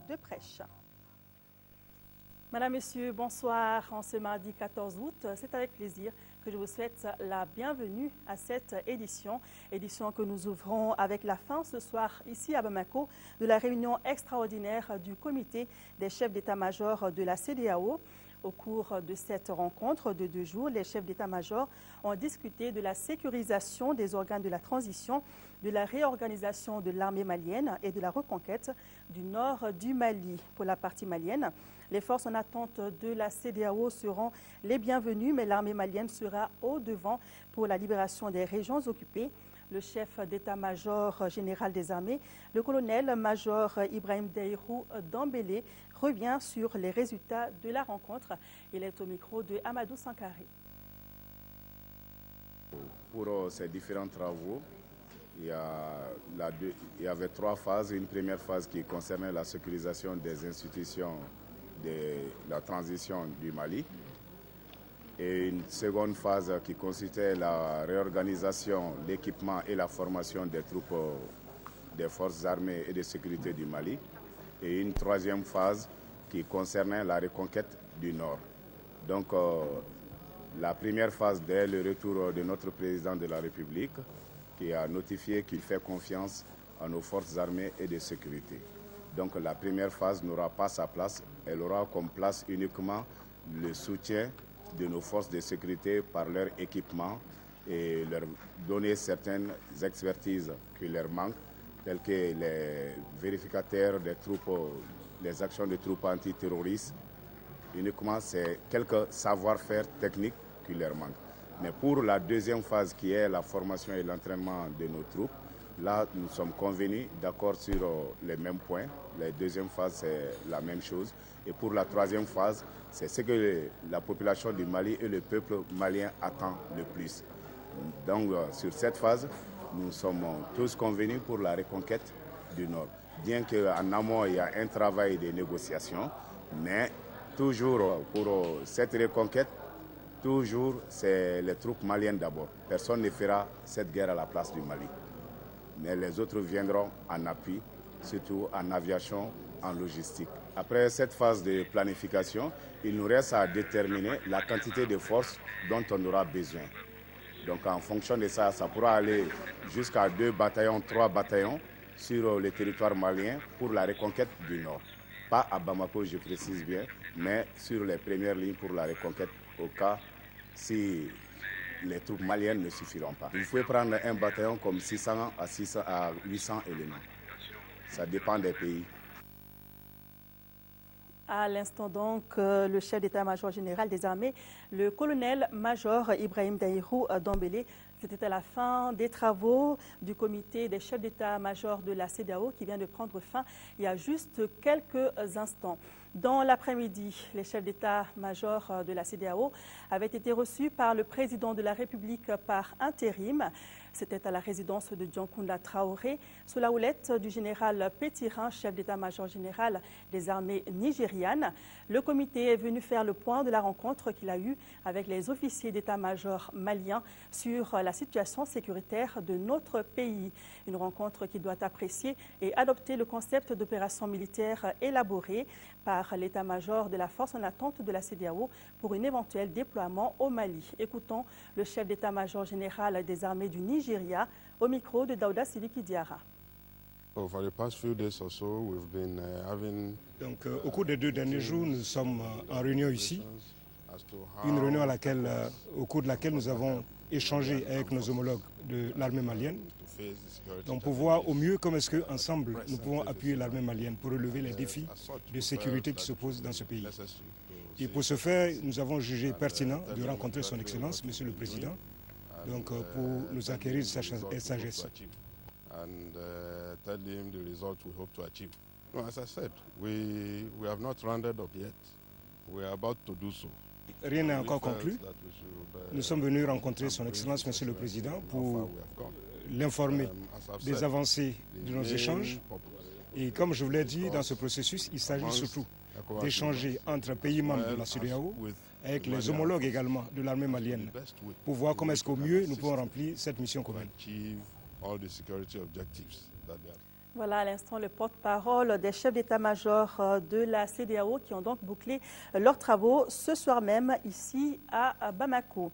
de prêche. Madame, Messieurs, bonsoir. En ce mardi 14 août, c'est avec plaisir que je vous souhaite la bienvenue à cette édition que nous ouvrons avec la fin ce soir ici à Bamako de la réunion extraordinaire du comité des chefs d'état-major de la CEDEAO. Au cours de cette rencontre de 2 jours, les chefs d'état-major ont discuté de la sécurisation des organes de la transition, de la réorganisation de l'armée malienne et de la reconquête du nord du Mali. Pour la partie malienne, les forces en attente de la CEDEAO seront les bienvenues, mais l'armée malienne sera au devant pour la libération des régions occupées. Le chef d'état-major général des armées, le colonel-major Ibrahim Daïrou Dambélé, revient sur les résultats de la rencontre. Il est au micro de Amadou Sankaré. Pour ces différents travaux, il y avait 3 phases. Une première phase qui concernait la sécurisation des institutions de la transition du Mali. Et une seconde phase qui consistait la réorganisation, l'équipement et la formation des troupes des forces armées et de sécurité du Mali. Et une troisième phase qui concernait la reconquête du Nord. Donc la première phase, dès le retour de notre président de la République, qui a notifié qu'il fait confiance à nos forces armées et de sécurité. Donc la première phase n'aura pas sa place, elle aura comme place uniquement le soutien de nos forces de sécurité par leur équipement et leur donner certaines expertises qui leur manquent, telles que les vérificateurs des troupes, les actions des troupes antiterroristes. Uniquement, c'est quelques savoir-faire techniques qui leur manquent. Mais pour la deuxième phase qui est la formation et l'entraînement de nos troupes, là, nous sommes convenus, d'accord sur les mêmes points. La deuxième phase, c'est la même chose. Et pour la troisième phase, c'est ce que la population du Mali et le peuple malien attend le plus. Donc, sur cette phase, nous sommes tous convenus pour la reconquête du Nord. Bien qu'en amont, il y a un travail de négociation, mais toujours pour cette reconquête, toujours, c'est les troupes maliennes d'abord. Personne ne fera cette guerre à la place du Mali. Mais les autres viendront en appui, surtout en aviation, en logistique. Après cette phase de planification, il nous reste à déterminer la quantité de forces dont on aura besoin. Donc en fonction de ça, ça pourra aller jusqu'à 2 bataillons, 3 bataillons sur le territoire malien pour la reconquête du Nord. Pas à Bamako, je précise bien, mais sur les premières lignes pour la reconquête au cas si les troupes maliennes ne suffiront pas. Vous pouvez prendre un bataillon comme 600 à 800 éléments. Ça dépend des pays. À l'instant donc, le chef d'état-major général des armées, le colonel-major Ibrahim Daïrou Dambélé, c'était à la fin des travaux du comité des chefs d'état-major de la CEDEAO qui vient de prendre fin il y a juste quelques instants. Dans l'après-midi, les chefs d'état-major de la CEDEAO avaient été reçus par le président de la République par intérim. C'était à la résidence de Dioncounda Traoré, sous la houlette du général Pétirin, chef d'état-major général des armées nigérianes. Le comité est venu faire le point de la rencontre qu'il a eue avec les officiers d'état-major maliens sur la situation sécuritaire de notre pays. Une rencontre qui doit apprécier et adopter le concept d'opération militaire élaboré par l'état-major de la force en attente de la CEDEAO pour un éventuel déploiement au Mali. Écoutons le chef d'état-major général des armées du Nigeria au micro de Daouda Sidiki Diarra. Donc, au cours des 2 derniers jours, nous sommes en réunion ici. Une réunion au cours de laquelle nous avons échangé avec nos homologues de l'armée malienne. Donc pour voir au mieux comment est-ce qu'ensemble nous pouvons appuyer l'armée malienne pour relever les défis de sécurité qui se posent dans ce pays. Et pour ce faire, nous avons jugé pertinent de rencontrer son Excellence, Monsieur le Président, donc pour nous acquérir sa sagesse. Tell him the result we hope to achieve. No, as I said, we have not rounded up yet. We are about to do so. Rien n'est encore conclu. Nous sommes venus rencontrer son Excellence, Monsieur le Président, pour l'informer des avancées de nos échanges. Et comme je vous l'ai dit, dans ce processus, il s'agit surtout d'échanger entre pays membres de la CEDEAO avec les homologues également de l'armée malienne pour voir comment est-ce qu'au mieux nous pouvons remplir cette mission commune. Voilà à l'instant le porte-parole des chefs d'état-major de la CEDEAO qui ont donc bouclé leurs travaux ce soir même ici à Bamako.